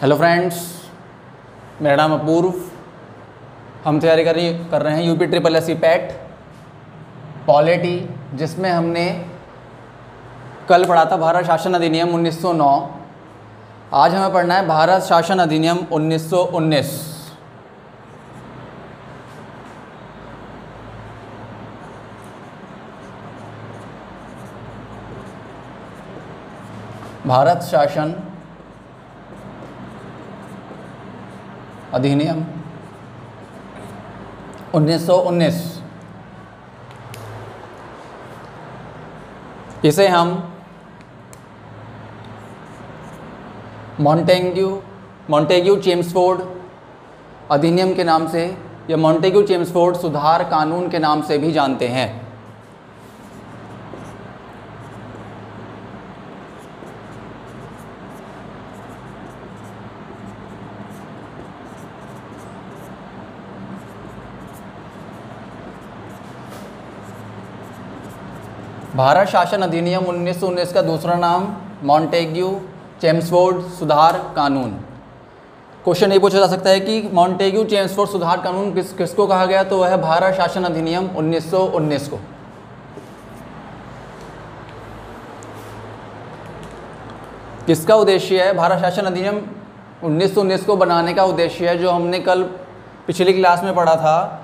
Hello friends, मेरा नाम अपूर्व। हम तैयारी कर रहे हैं UP triple S C PET polity, जिसमें हमने कल पढ़ा था भारत शासन अधिनियम 1909। आज हमें पढ़ना है भारत शासन अधिनियम 1919। भारत शासन अधिनियम 1919। इसे हम मॉन्टेग्यू चेम्सफोर्ड अधिनियम के नाम से या मॉन्टेग्यू चेम्सफोर्ड सुधार कानून के नाम से भी जानते हैं। भारत शासन अधिनियम 1919 का दूसरा नाम मॉन्टेग्यू चेम्सफोर्ड सुधार कानून। क्वेश्चन ये पूछा जा सकता है कि मॉन्टेग्यू चेम्सफोर्ड सुधार कानून किसको कहा गया, तो वह है भारत शासन अधिनियम 1919 को। किसका उद्देश्य है? भारत शासन अधिनियम 1919 को बनाने का उद्देश्य है जो हमने कल पिछली क्लास में पढ़ा था,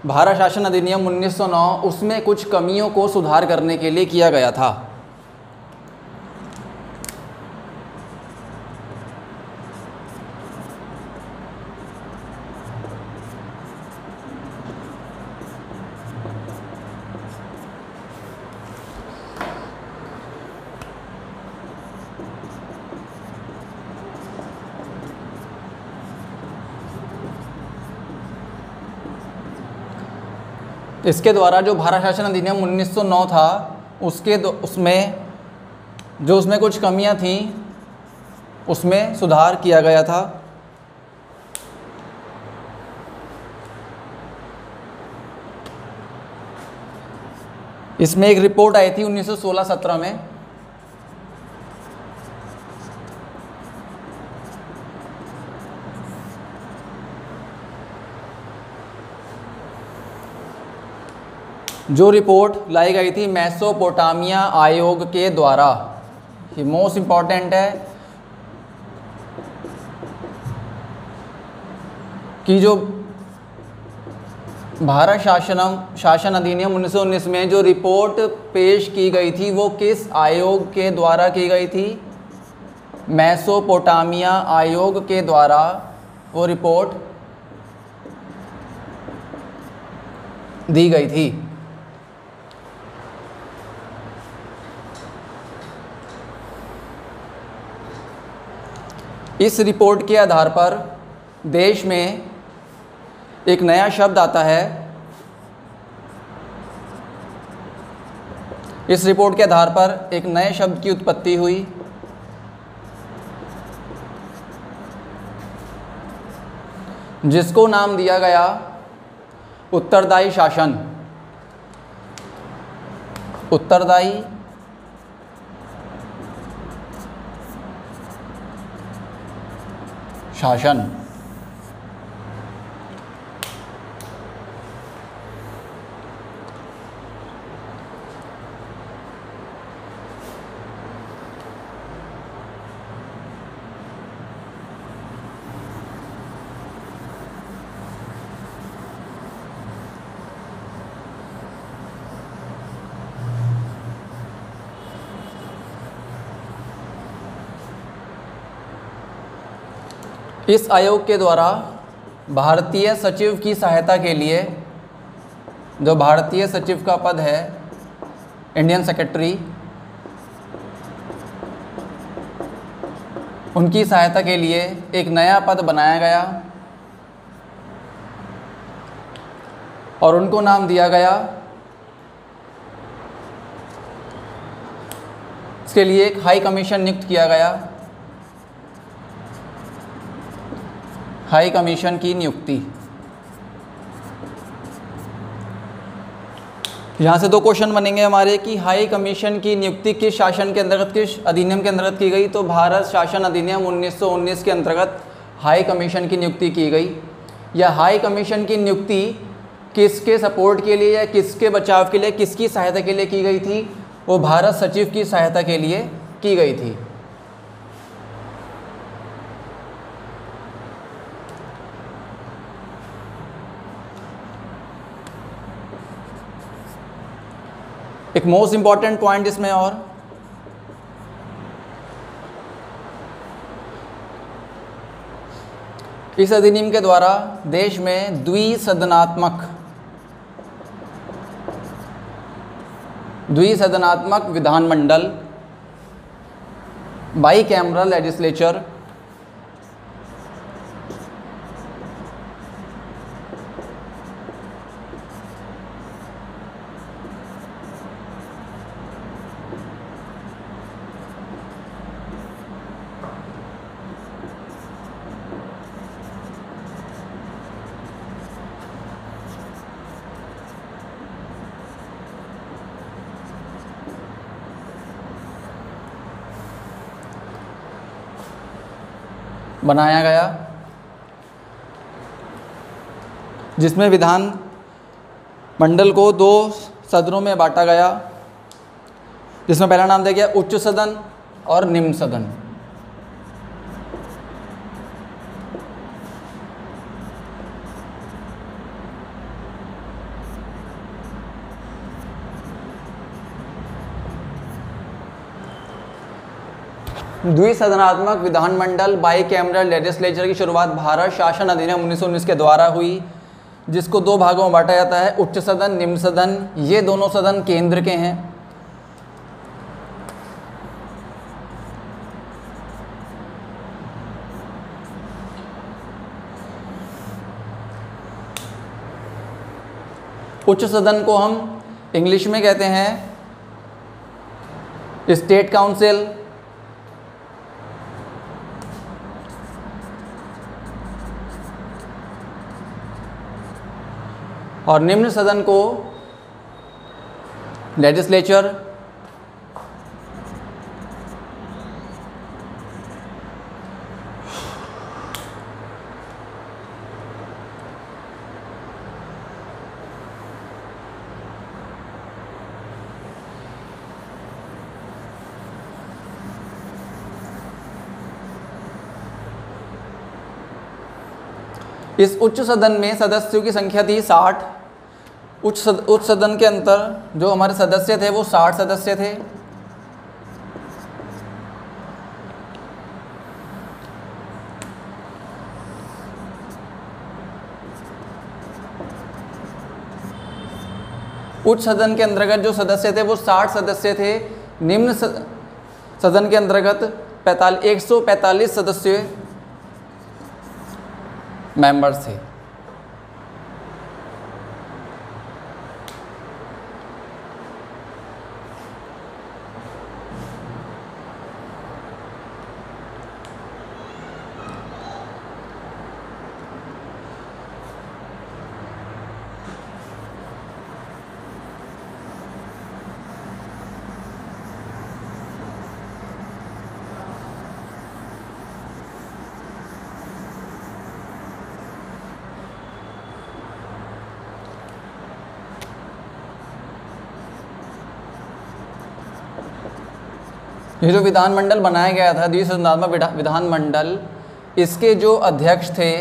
भारत शासन अधिनियम 1909, उसमें कुछ कमियों को सुधार करने के लिए किया गया था। इसके द्वारा जो भारत शासन अधिनियम 1909 था उसमें कुछ कमियां थीं, उसमें सुधार किया गया था। इसमें एक रिपोर्ट आई थी 1916-17 में, जो रिपोर्ट लाई गई थी मेसोपोटामिया आयोग के द्वारा। ये मोस्ट इम्पॉर्टेंट है कि जो भारत शासन अधिनियम 1919 में जो रिपोर्ट पेश की गई थी वो किस आयोग के द्वारा की गई थी? मेसोपोटामिया आयोग के द्वारा वो रिपोर्ट दी गई थी। इस रिपोर्ट के आधार पर देश में एक नया शब्द आता है। इस रिपोर्ट के आधार पर एक नए शब्द की उत्पत्ति हुई, जिसको नाम दिया गया उत्तरदायी शासन। उत्तरदायी शासन। इस आयोग के द्वारा भारतीय सचिव की सहायता के लिए, जो भारतीय सचिव का पद है इंडियन सेक्रेटरी, उनकी सहायता के लिए एक नया पद बनाया गया और उनको नाम दिया गया, इसके लिए एक हाई कमीशन नियुक्त किया गया। हाई कमीशन की नियुक्ति, यहाँ से 2 क्वेश्चन बनेंगे हमारे कि हाई कमीशन की नियुक्ति किस शासन के अंतर्गत, किस अधिनियम के अंतर्गत की गई। तो भारत शासन अधिनियम 1919 के अंतर्गत हाई कमीशन की नियुक्ति की गई। या हाई कमीशन की नियुक्ति किसके सपोर्ट के लिए या किसके बचाव के लिए, किसकी सहायता के लिए की गई थी। वो भारत सचिव की सहायता के लिए की गई थी। एक मोस्ट इंपॉर्टेंट पॉइंट इसमें और, इस अधिनियम के द्वारा देश में द्विसदनात्मक विधानमंडल, बाई कैमरल लेजिस्लेचर, बनाया गया, जिसमें विधान मंडल को 2 सदनों में बांटा गया, जिसमें पहला नाम दिया गया उच्च सदन और निम्न सदन। द्विसदनात्मक विधानमंडल बाई कैमरल लेजिस्लेचर की शुरुआत भारत शासन अधिनियम 1919 के द्वारा हुई, जिसको 2 भागों में बांटा जाता है, उच्च सदन, निम्न सदन। ये दोनों सदन केंद्र के हैं। उच्च सदन को हम इंग्लिश में कहते हैं स्टेट काउंसिल, और निम्न सदन को लेजिस्लेचर। इस उच्च सदन में सदस्यों की संख्या थी 60। उच्च सदन के अंदर जो हमारे सदस्य थे वो 60 सदस्य थे। उच्च सदन के अंतर्गत जो सदस्य थे वो 60 सदस्य थे। निम्न सदन के अंतर्गत 145 सदस्य मेंबर्स थे। ये जो विधानमंडल बनाया गया था द्विसदनात्मक विधानमंडल, इसके जो अध्यक्ष थे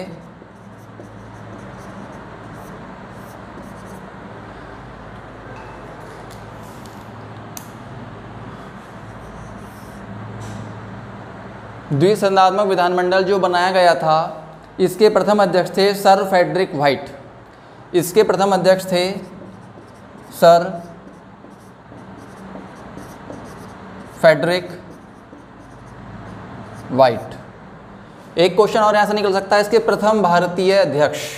द्विसदनात्मक विधानमंडल जो बनाया गया था, इसके प्रथम अध्यक्ष थे सर फ्रेडरिक व्हाइट। इसके प्रथम अध्यक्ष थे सर फ्रेडरिक व्हाइट। एक क्वेश्चन और यहां से निकल सकता है, इसके प्रथम भारतीय अध्यक्ष।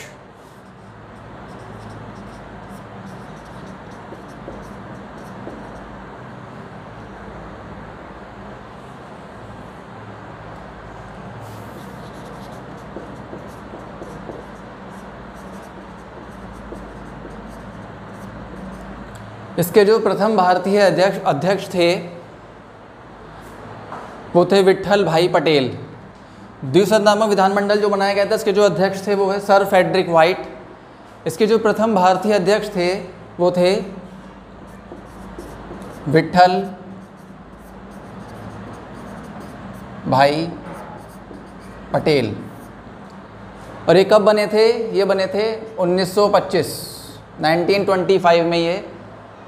इसके जो प्रथम भारतीय अध्यक्ष थे वो थे विट्ठल भाई पटेल। द्विसदनात्मक विधानमंडल जो बनाया गया था इसके जो अध्यक्ष थे वो है सर फ्रेडरिक व्हाइट। इसके जो प्रथम भारतीय अध्यक्ष थे वो थे विट्ठल भाई पटेल। और ये कब बने थे? ये बने थे 1925 में। ये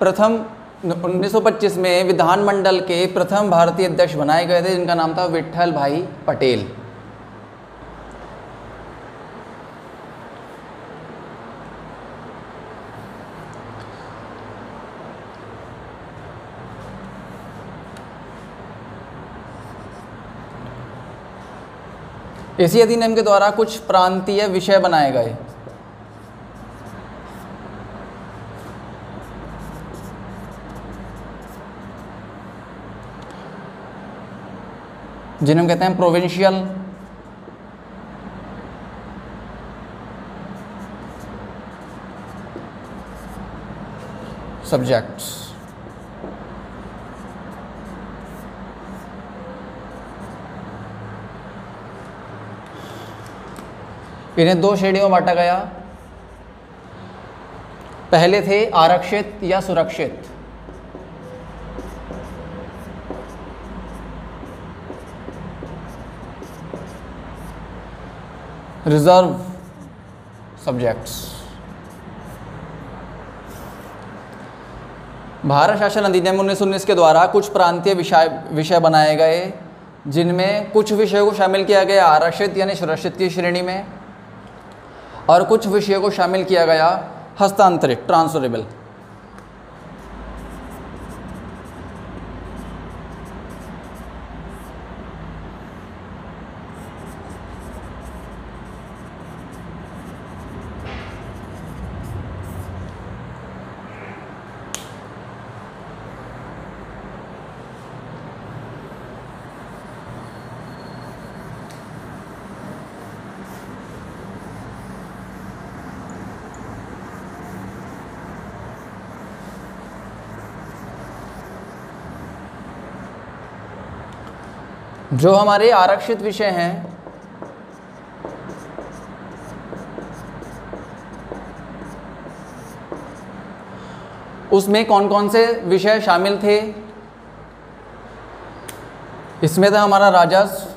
प्रथम 1925 में विधानमंडल के प्रथम भारतीय अध्यक्ष बनाए गए थे जिनका नाम था विट्ठल भाई पटेल। इसी अधिनियम के द्वारा कुछ प्रांतीय विषय बनाए गए। जिन्हें हम कहते हैं प्रोविंशियल सब्जेक्ट्स। इन्हें दो श्रेणियों में बांटा गया। पहले थे आरक्षित या सुरक्षित। Reserve subjects. भारत शासन अधिनियम 1919 के द्वारा कुछ प्रांतीय विषय बनाए गए जिनमें कुछ विषयों को शामिल किया गया आरक्षित यानी सुरक्षित की श्रेणी में और कुछ विषयों को शामिल किया गया हस्तांतरित ट्रांसफरेबल। जो हमारे आरक्षित विषय हैं उसमें कौन कौन से विषय शामिल थे? इसमें था हमारा राजस्व,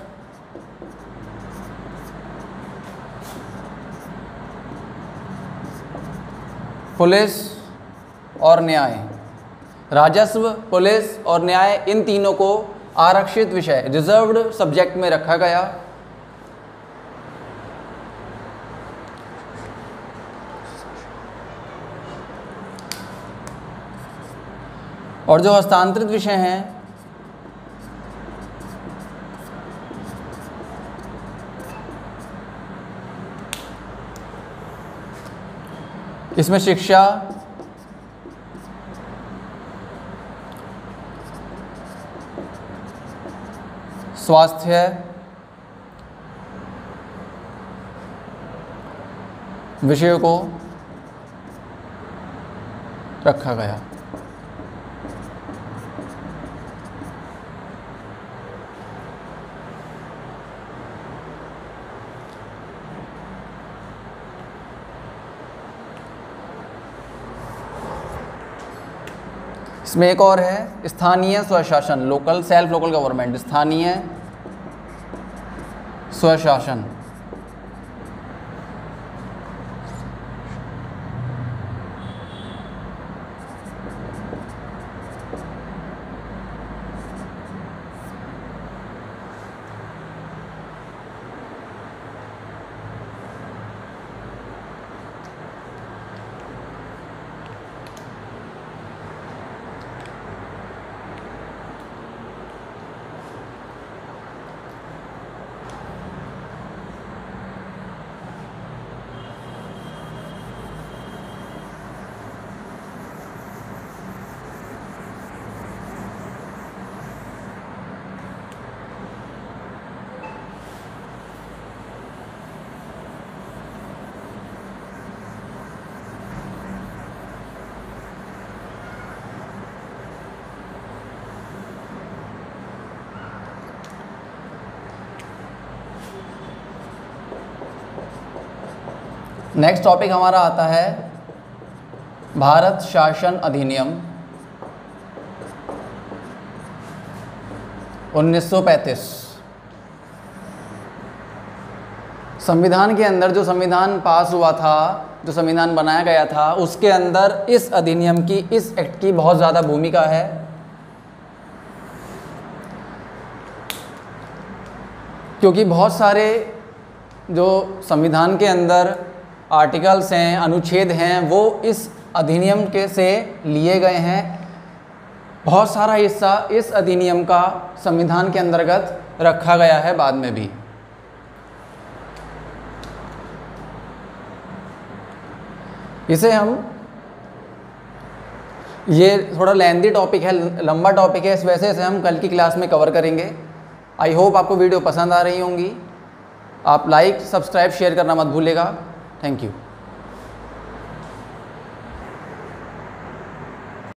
पुलिस और न्याय। राजस्व, पुलिस और न्याय, इन तीनों को आरक्षित विषय रिजर्व्ड सब्जेक्ट में रखा गया। और जो हस्तांतरित विषय हैं इसमें शिक्षा, स्वास्थ्य, विषयों को रखा गया। इसमें एक और है स्थानीय स्वशासन, लोकल सेल्फ लोकल गवर्नमेंट। स्थानीय स्वशासन। नेक्स्ट टॉपिक हमारा आता है भारत शासन अधिनियम 1935। संविधान के अंदर जो संविधान पास हुआ था, जो संविधान बनाया गया था, उसके अंदर इस अधिनियम की, इस एक्ट की बहुत ज़्यादा भूमिका है। क्योंकि बहुत सारे जो संविधान के अंदर आर्टिकल्स हैं, अनुच्छेद हैं, वो इस अधिनियम के से लिए गए हैं। बहुत सारा हिस्सा इस अधिनियम का संविधान के अंतर्गत रखा गया है बाद में भी। इसे हम, ये थोड़ा लेंथी टॉपिक है, लंबा टॉपिक है, इस वजह से इसे हम कल की क्लास में कवर करेंगे। आई होप आपको वीडियो पसंद आ रही होंगी। आप लाइक, सब्सक्राइब, शेयर करना मत भूलिएगा। Thank you.